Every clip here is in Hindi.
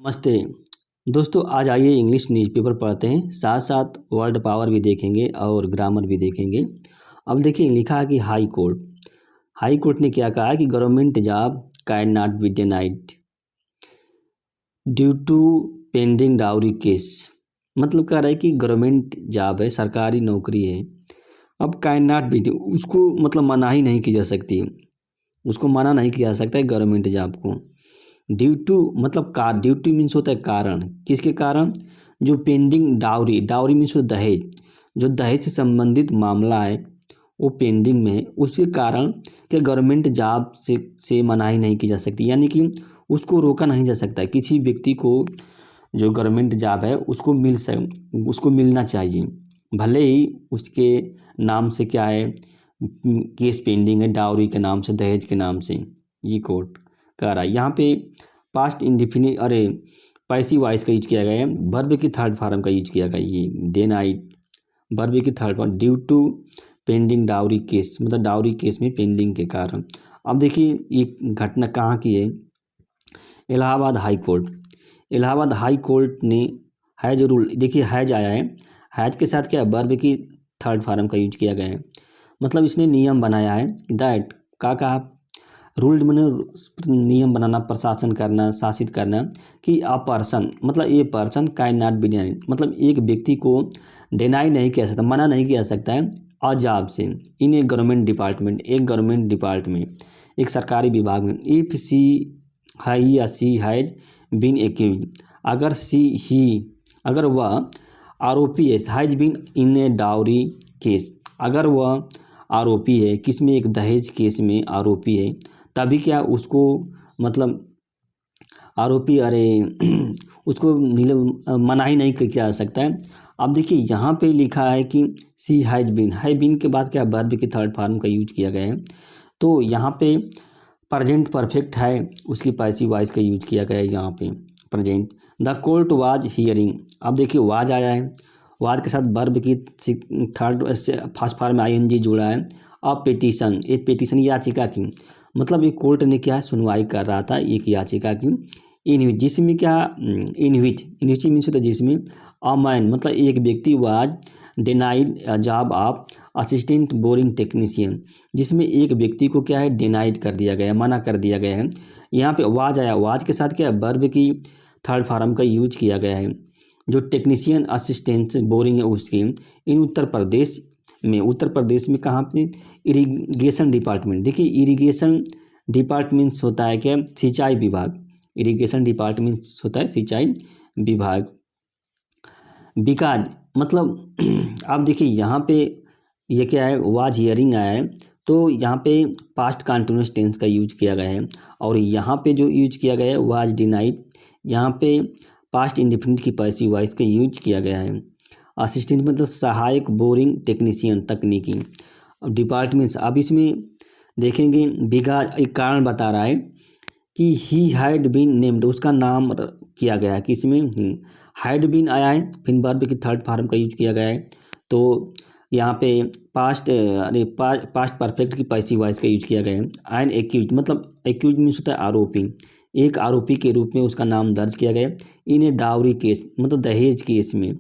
नमस्ते दोस्तों, आज आइए इंग्लिश न्यूज़पेपर पढ़ते हैं, साथ साथ वर्ल्ड पावर भी देखेंगे और ग्रामर भी देखेंगे। अब देखिए लिखा है कि हाई कोर्ट ने क्या कहा है कि government job can not be denied due to pending dowry case. मतलब कह रहा है कि गवर्नमेंट जॉब है, सरकारी नौकरी है, अब कैन नॉट बी उसको मतलब मना ही नहीं की जा सकती, उसको मना नहीं किया जा सकता है गवर्नमेंट जॉब को। ड्यू टू मतलब ड्यू टू मीन्स होता है कारण, किसके कारण? जो पेंडिंग डाउरी मीन्स दहेज, जो दहेज से संबंधित मामला है वो पेंडिंग में है, उसके कारण कि गवर्नमेंट जॉब से मनाही नहीं की जा सकती, यानी कि उसको रोका नहीं जा सकता। किसी व्यक्ति को जो गवर्नमेंट जॉब है उसको मिलना चाहिए, भले ही उसके नाम से क्या है, केस पेंडिंग है डाउरी के नाम से, दहेज के नाम से। ये कोर्ट कह रहा है यहाँ पे पास्ट इंडिफिनिट पैसिव वॉइस का यूज किया गया है, वर्ब की थर्ड फॉर्म का यूज किया गया है। ये डेनाइड वर्ब की third form, due to pending dowry case, मतलब डाउरी केस में पेंडिंग के कारण। अब देखिए ये घटना कहाँ की है? इलाहाबाद हाई कोर्ट ने हैज रूल, देखिए हैज आया है, हैज के साथ क्या वर्ब की थर्ड फॉर्म का यूज किया गया है। मतलब इसने नियम बनाया है दैट का कहा रूल्ड मैंने नियम बनाना, प्रशासन करना, शासित करना कि अ पर्सन मतलब ये person can not be denied, मतलब एक व्यक्ति को डिनाई नहीं किया सकता, मना नहीं किया सकता है अ जॉब से इन ए गवर्नमेंट डिपार्टमेंट, एक गवर्नमेंट डिपार्टमेंट, एक सरकारी विभाग में। इफ़ सी है या सी हैज बीन एक्यूज, अगर वह आरोपी है, has been in a dowry case, अगर वह आरोपी है, किस में? एक दहेज केस में आरोपी है, तभी क्या उसको मतलब आरोपी उसको मनाही नहीं किया जा सकता है। अब देखिए यहाँ पे लिखा है कि सी हैज बीन के बाद क्या वर्ब की थर्ड फॉर्म का यूज किया गया है, तो यहाँ पे प्रेजेंट परफेक्ट है, उसकी पैसिव वॉइस का यूज किया गया है यहाँ पे present. The court was hearing, अब देखिए वाज आया है, वाज के साथ वर्ब की थर्ड फर्स्ट फॉर्म में आईएनजी जुड़ा है। अब पेटिशन याचिका की, मतलब ये कोर्ट ने क्या सुनवाई कर रहा था एक याचिका की, जिसमें क्या इन विच मीन्स होता है जिसमें अ मैन मतलब एक व्यक्ति was denied job of assistant boring technician, जिसमें एक व्यक्ति को क्या है डिनाइड कर दिया गया है, मना कर दिया गया है। यहाँ पे वाज आया, वाज के साथ क्या वर्ब की थर्ड फॉर्म का यूज किया गया है। जो टेक्नीशियन असिस्टेंट बोरिंग है उसकी इन उत्तर प्रदेश में कहाँ पे? Irrigation department. देखिए इरिगेशन डिपार्टमेंट्स होता है क्या? सिंचाई विभाग, इरिगेशन डिपार्टमेंट्स होता है सिंचाई विभाग। बिकाज मतलब अब देखिए यहाँ पे ये क्या है, वाज हियरिंग आया है, तो यहाँ पे पास्ट कंटिन्यूअस टेंस का यूज किया गया है, और यहाँ पे जो यूज किया गया है वाज डिनाइड, यहाँ पे पास्ट इंडेफिनिट की पैसिव वॉइस का यूज किया गया है। असिस्टेंट मतलब सहायक बोरिंग टेक्नीशियन तकनीकी डिपार्टमेंट्स। अब इसमें देखेंगे बिकॉज एक कारण बता रहा है कि ही हैड बीन नेम्ड, उसका नाम किया गया है, किसमें? हैड बीन आया है, फिर वर्ब की थर्ड फॉर्म का यूज किया गया है, तो यहाँ पे पास्ट परफेक्ट की पैसिव वॉइस का यूज किया गया है। एंड एक्यूज मतलब एक्यूज मीन्स होता है आरोपी, एक आरोपी के रूप में उसका नाम दर्ज किया गया इन ए डाउरी केस, मतलब दहेज केस में,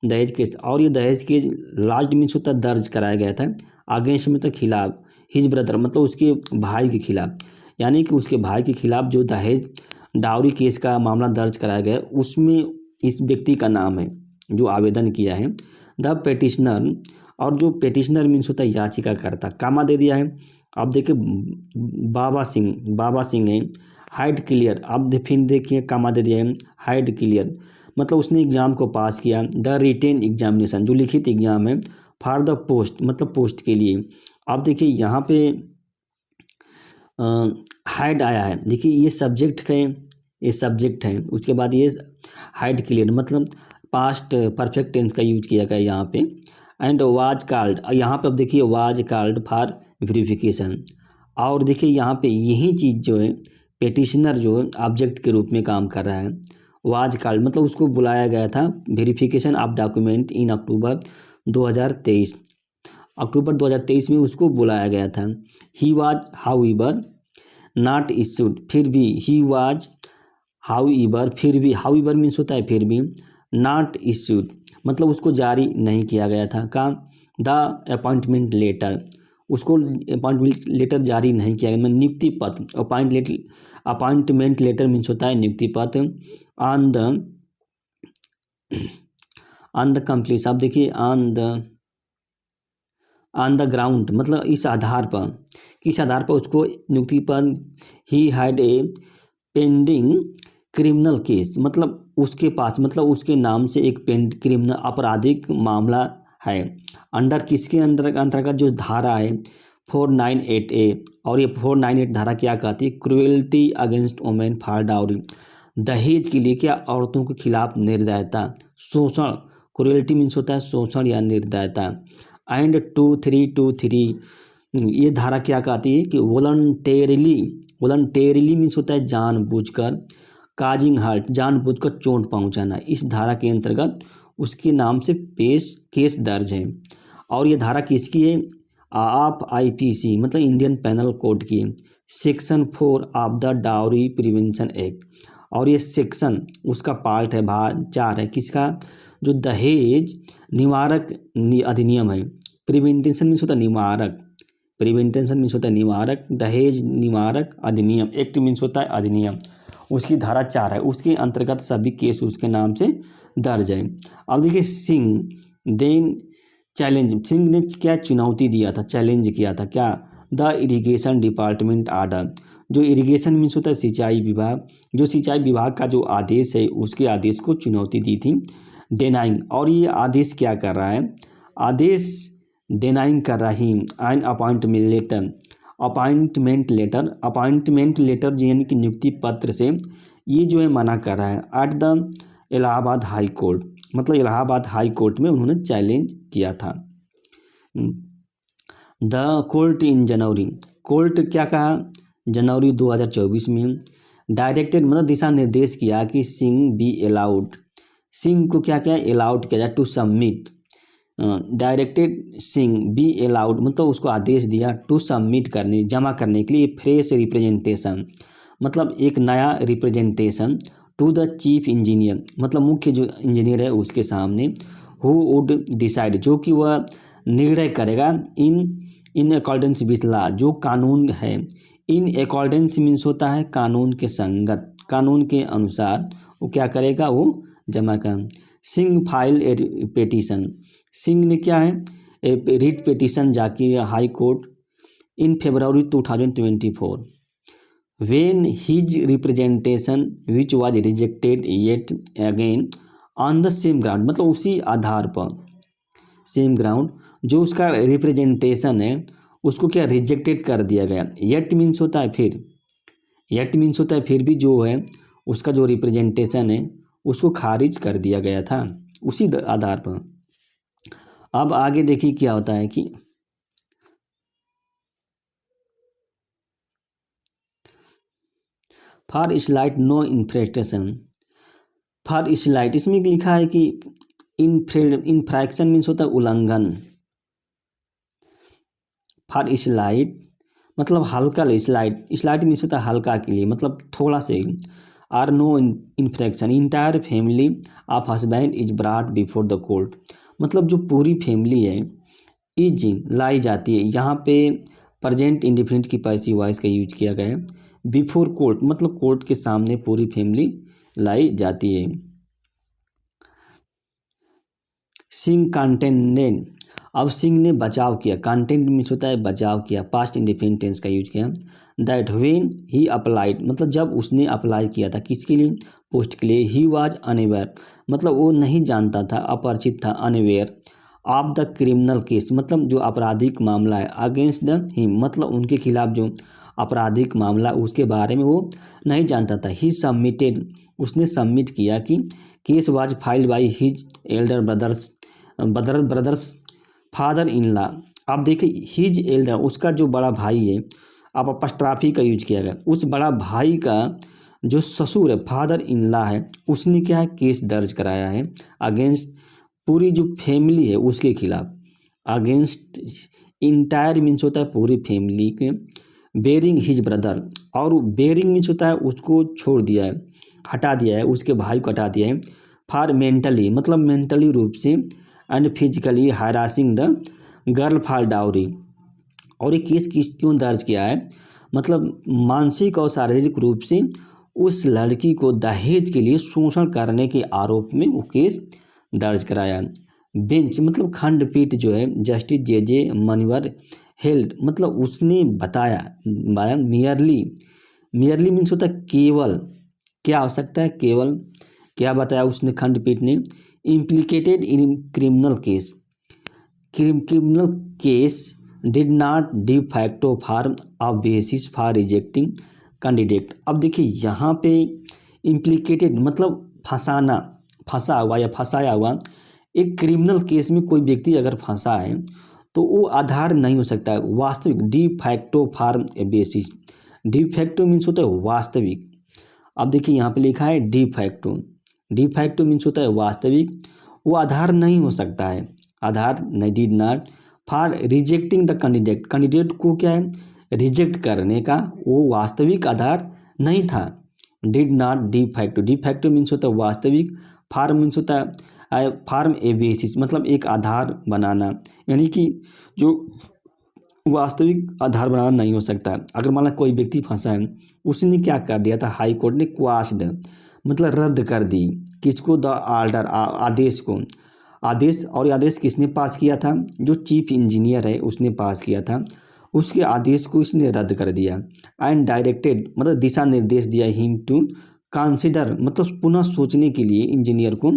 दहेज केस। और ये दहेज केस लास्ट मीन्स होता है दर्ज कराया गया था अगेंस्ट में, तो खिलाफ हिज ब्रदर मतलब उसके भाई के खिलाफ, यानी कि उसके भाई के खिलाफ जो दहेज डाउरी केस का मामला दर्ज कराया गया उसमें इस व्यक्ति का नाम है जो आवेदन किया है, द पेटिशनर। और जो पेटिशनर मीन्स होता है याचिकाकर्ता, कामा दे दिया है। अब देखिए बाबा सिंह है, हाइड क्लियर, अब फिर देखिए कामा दे दिया है, हाइड क्लियर मतलब उसने एग्ज़ाम को पास किया। द रिटेन एग्जामिनेशन जो लिखित एग्जाम है, फॉर द पोस्ट मतलब पोस्ट के लिए। अब देखिए यहाँ पे हाइड आया है, देखिए ये सब्जेक्ट है, उसके बाद ये हाइड क्लियर मतलब पास्ट परफेक्ट टेंस का यूज किया गया यहाँ पे। एंड वाज कॉल्ड, यहाँ पे अब देखिए वाज कॉल्ड फॉर वेरिफिकेशन, और देखिए यहाँ पे यही चीज़ जो है पेटिशनर जो है ऑब्जेक्ट के रूप में काम कर रहा है। वाज कॉल्ड मतलब उसको बुलाया गया था वेरिफिकेशन ऑफ डॉक्यूमेंट इन अक्टूबर 2023 में उसको बुलाया गया था। He was however not issued, फिर भी ही वाज हाउएवर फिर भी, हाउएवर मीन्स होता है फिर भी, नॉट इश्यूड मतलब उसको जारी नहीं किया गया था, का द अपॉइंटमेंट लेटर उसको अपॉइंटमेंट लेटर जारी नहीं किया गया, नियुक्ति पत्र, अपॉइंटमेंट लेटर मीन्स होता है नियुक्ति पत्र, ऑन द कंप्लीट। आप देखिए ऑन द ग्राउंड मतलब इस आधार पर, किस आधार पर उसको नियुक्ति पर, he had a pending criminal case मतलब उसके पास मतलब उसके नाम से एक क्रिमिनल आपराधिक मामला है, अंडर किसके अंतर्गत जो धारा है 498A, और ये 498 धारा क्या कहती है, cruelty against women for dowry, दहेज के लिए क्या औरतों के खिलाफ निर्दयता, शोषण, क्रुएल्टी मीन्स होता है शोषण या निर्दयता, एंड 2323 ये धारा क्या कहती है कि वॉलंटेरिली मीन्स होता है जानबूझकर, काजिंग हर्ट जानबूझकर चोट पहुंचाना, इस धारा के अंतर्गत उसके नाम से केस दर्ज है। और ये धारा किसकी है, आप IPC मतलब इंडियन पेनल कोड की, section 4 of the dowry prevention act, और ये सेक्शन उसका पार्ट है, भाग 4 है, किसका, जो दहेज निवारक अधिनियम है, प्रिवेंटेशन मीन्स होता है निवारक, प्रिवेंटेशन मीन्स होता है निवारक, दहेज निवारक अधिनियम, एक्ट मीन्स होता है अधिनियम, उसकी धारा 4 है, उसके अंतर्गत सभी केस उसके नाम से दर्ज है। अब देखिए सिंह सिंह ने क्या चुनौती दिया था, चैलेंज किया था क्या, द इरिगेशन डिपार्टमेंट आर्डर, जो इरिगेशन मीन्स होता है सिंचाई विभाग, जो सिंचाई विभाग का जो आदेश है उसके आदेश को चुनौती दी थी, डेनाइंग, और ये आदेश क्या कर रहा है, आदेश डेनाइंग कर रही एन अपॉइंटमेंट लेटर यानी कि नियुक्ति पत्र से ये जो है मना कर रहा है, at the Allahabad high court मतलब इलाहाबाद हाई कोर्ट में उन्होंने चैलेंज किया था। The court in January, court क्या कहा, जनवरी 2024 में डायरेक्टेड मतलब दिशा निर्देश किया कि सिंह बी अलाउड, सिंह को क्या क्या अलाउड किया जाए to submit, directed Singh be allowed मतलब उसको आदेश दिया टू सबमिट करने, जमा करने के लिए फ्रेश रिप्रेजेंटेशन मतलब एक नया representation, to the chief engineer मतलब मुख्य जो इंजीनियर है उसके सामने, हु वुड डिसाइड जो कि वह निर्णय करेगा, इन अकॉर्डेंस विथ लॉ जो कानून है, इन अकॉर्डेंस मीन्स होता है कानून के संगत, कानून के अनुसार वो क्या करेगा, वो जमा कर। सिंह फाइल ए पिटीशन, सिंह ने क्या है रिट पिटीशन जाके high court in February 2024 when his representation which was rejected yet again on the same ground मतलब उसी आधार पर, सेम ग्राउंड जो उसका रिप्रेजेंटेशन है उसको क्या रिजेक्टेड कर दिया गया, येट मीन्स होता है फिर, येट मीन्स होता है फिर भी जो है उसका जो रिप्रेजेंटेशन है उसको खारिज कर दिया गया था उसी आधार पर। अब आगे देखिए क्या होता है कि for slight no infraction, for slight इसमें लिखा है कि इन्फ्रैक्शन मीन्स होता है उल्लंघन, फॉर स्लाइट मतलब हल्का, स्लाइट मीन्स होता है हल्का के लिए मतलब थोड़ा से, or no infraction entire family of husband is brought before the court मतलब जो पूरी फैमिली है इज लाई जाती है, यहाँ पे प्रेजेंट इंडिफिनिट की पैसिव वॉइस का यूज किया गया है, बिफोर कोर्ट मतलब कोर्ट के सामने पूरी फैमिली लाई जाती है। सिंह कंटेंडेड, अब सिंह ने बचाव किया, कंटेंट मीन्स होता है बचाव किया, पास्ट इंडिफिनिट टेंस का यूज किया, दैट व्हेन ही अप्लाइड मतलब जब उसने अप्लाई किया था किसके लिए, पोस्ट के लिए, ही वाज अनअवेयर मतलब वो नहीं जानता था, अपरिचित था, unaware of the criminal case मतलब जो आपराधिक मामला है, अगेंस्ट द हिम मतलब उनके खिलाफ जो आपराधिक मामला उसके बारे में वो नहीं जानता था, ही सबमिटेड उसने सबमिट किया कि case was filed by his Elder brothers father in law, आप देखिए हिज एल्डर उसका जो बड़ा भाई है, आप अपस्ट्राफी का यूज किया गया, उस बड़ा भाई का जो ससुर है फादर इन लॉ है उसने क्या है केस दर्ज कराया है अगेंस्ट पूरी जो फैमिली है उसके खिलाफ, अगेंस्ट इंटायर मीन्स होता है पूरी फैमिली के, बेरिंग हिज ब्रदर और बेरिंग मीन्स होता है उसको छोड़ दिया है, हटा दिया है, उसके भाई को हटा दिया है फॉर मेंटली मतलब मेंटली रूप से and physically harassing the girl for dowry. और ये केस क्यों दर्ज किया है, मतलब मानसिक और शारीरिक रूप से उस लड़की को दहेज के लिए शोषण करने के आरोप में वो केस दर्ज कराया। बेंच मतलब खंडपीठ जो है जस्टिस जे मनिवर हेल्ड मतलब उसने बताया मियरली मीन्स होता है केवल, क्या हो सकता है केवल, क्या बताया उसने खंडपीठ ने, implicated in criminal case did not de facto form a basis for rejecting candidate. अब देखिए यहाँ पे इम्प्लीकेटेड मतलब फंसा हुआ या फंसाया हुआ, एक क्रिमिनल केस में कोई व्यक्ति अगर फंसा है तो वो आधार नहीं हो सकता है वास्तविक de facto फॉर्म ए बेसिस। de facto मीन्स होता है वास्तविक। अब देखिए यहाँ पे लिखा है de facto मीन्स होता है वास्तविक, वो आधार नहीं हो सकता है, आधार नहीं, did not for rejecting the candidate को क्या है रिजेक्ट करने का वो वास्तविक आधार नहीं था। Did not de facto means होता है वास्तविक, फॉर्म मीन्स होता है फॉर्म ए बेसिस मतलब एक आधार बनाना, यानी कि जो वास्तविक आधार बनाना नहीं हो सकता। अगर मान लो कोई व्यक्ति फंसा है, उसने क्या कर दिया था, हाई कोर्ट ने क्वाश्ड मतलब रद्द कर दी किसको, द आर्डर आदेश को, आदेश, और आदेश किसने पास किया था, जो चीफ इंजीनियर है उसने पास किया था, उसके आदेश को इसने रद्द कर दिया। एंड डायरेक्टेड मतलब दिशा निर्देश दिया हिम टू कंसिडर मतलब पुनः सोचने के लिए इंजीनियर को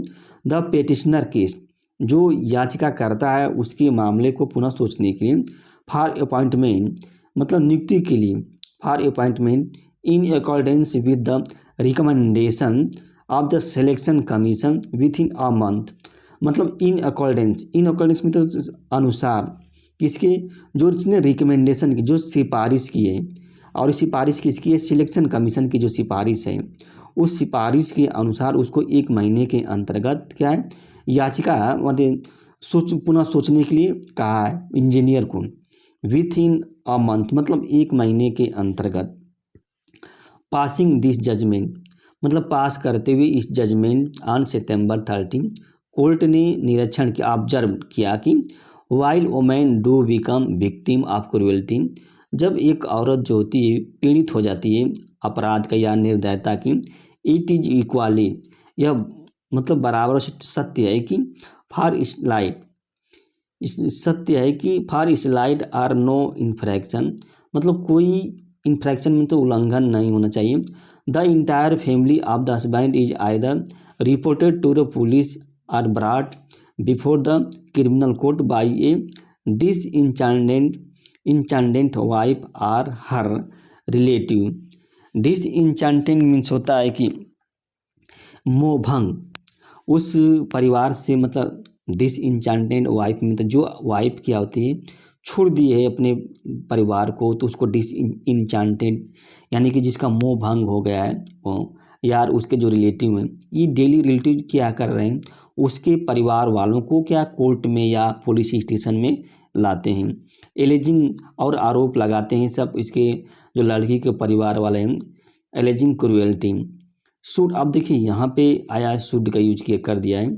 द पेटिशनर केस जो याचिका करता है उसके मामले को पुनः सोचने के लिए, फॉर अपॉइंटमेंट मतलब नियुक्ति के लिए, for appointment in accordance with the recommendation of the selection commission with in a month मतलब इन अकॉर्डेंस मतलब अनुसार किसके, जो इसने रिकमेंडेशन की जो सिफारिश की है, और सिफारिश किसकी है, सिलेक्शन कमीशन की जो सिफारिश है, उस सिफारिश के अनुसार उसको 1 महीने के अंतर्गत क्या है याचिका मतलब पुनः सोचने के लिए कहा है इंजीनियर को, विथ इन अ मंथ मतलब 1 महीने के अंतर्गत। पासिंग दिस जजमेंट मतलब पास करते हुए इस जजमेंट ऑन सितंबर 13 कोर्ट ने निरीक्षण किया, ऑब्जर्व किया कि while women do become victim of cruelty जब एक औरत जो होती है पीड़ित हो जाती है अपराध का या निर्दयता की, इट इज इक्वाली यह मतलब बराबर सत्य है कि फॉर स्लाइड सत्य है कि for slide are no infraction मतलब कोई इन्फ्रैक्शन में तो उल्लंघन नहीं होना चाहिए। The entire family of the husband is either reported to the police or brought before the criminal court by a disenchanted wife or her relative. Disenchanted means होता है कि मोहभंग, उस परिवार से मतलब डिसइंचेंटेड वाइफ मतलब जो वाइफ क्या होती है छोड़ दी है अपने परिवार को तो उसको डिसइंचेंटेड यानी कि जिसका मोह भंग हो गया है वो, यार उसके जो रिलेटिव हैं ये डेली रिलेटिव क्या कर रहे हैं उसके परिवार वालों को क्या कोर्ट में या पुलिस स्टेशन में लाते हैं, एलिजिंग और आरोप लगाते हैं सब इसके जो लड़की के परिवार वाले हैं, एलिजिंग क्रूएल्टी शुड। अब देखिए यहाँ पे आया शुड का यूज किया कर दिया है,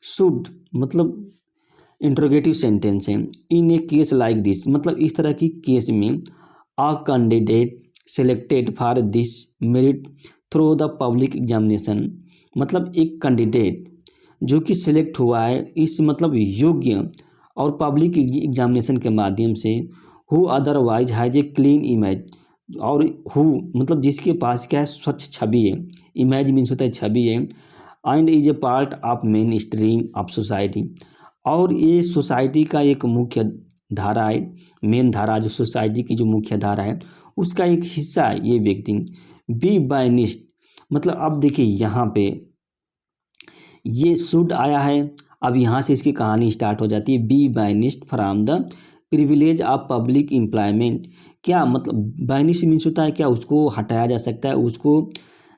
शुड मतलब इंट्रोगेटिव सेंटेंस है, इन ए केस लाइक दिस मतलब इस तरह की केस में a candidate selected for this merit through the public examination मतलब एक कैंडिडेट जो कि सिलेक्ट हुआ है इस मतलब योग्य और पब्लिक एग्जामिनेशन के माध्यम से, who otherwise has a clean image और हु मतलब जिसके पास क्या है स्वच्छ छवि है, इमेज मीन्स होता है छवि है, and is a part of main stream of society और ये सोसाइटी का एक मुख्य धारा है, मेन धारा जो सोसाइटी की जो मुख्य धारा है उसका एक हिस्सा है ये व्यक्ति। बी बायनिस्ट मतलब अब देखिए यहाँ पे ये शुड आया है, अब यहाँ से इसकी कहानी स्टार्ट हो जाती है। Be banished from the privilege of public employment क्या मतलब बायनिस्ट मीन्स होता है क्या उसको हटाया जा सकता है, उसको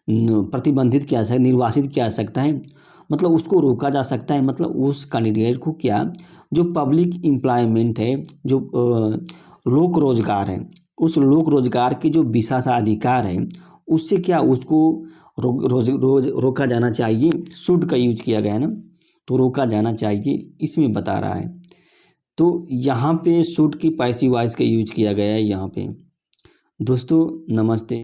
प्रतिबंधित किया जा सकता है, निर्वासित किया जा सकता है मतलब उसको रोका जा सकता है, मतलब उस कैंडिडेट को क्या जो पब्लिक एम्प्लॉयमेंट है जो लोक रोजगार है उस लोक रोजगार के जो विशेषाधिकार है उससे क्या उसको रोका जाना चाहिए। शुड का यूज किया गया है ना, तो रोका जाना चाहिए इसमें बता रहा है। तो यहाँ पे शुड की पैसिव वॉइस का यूज किया गया है यहाँ पे। दोस्तों नमस्ते।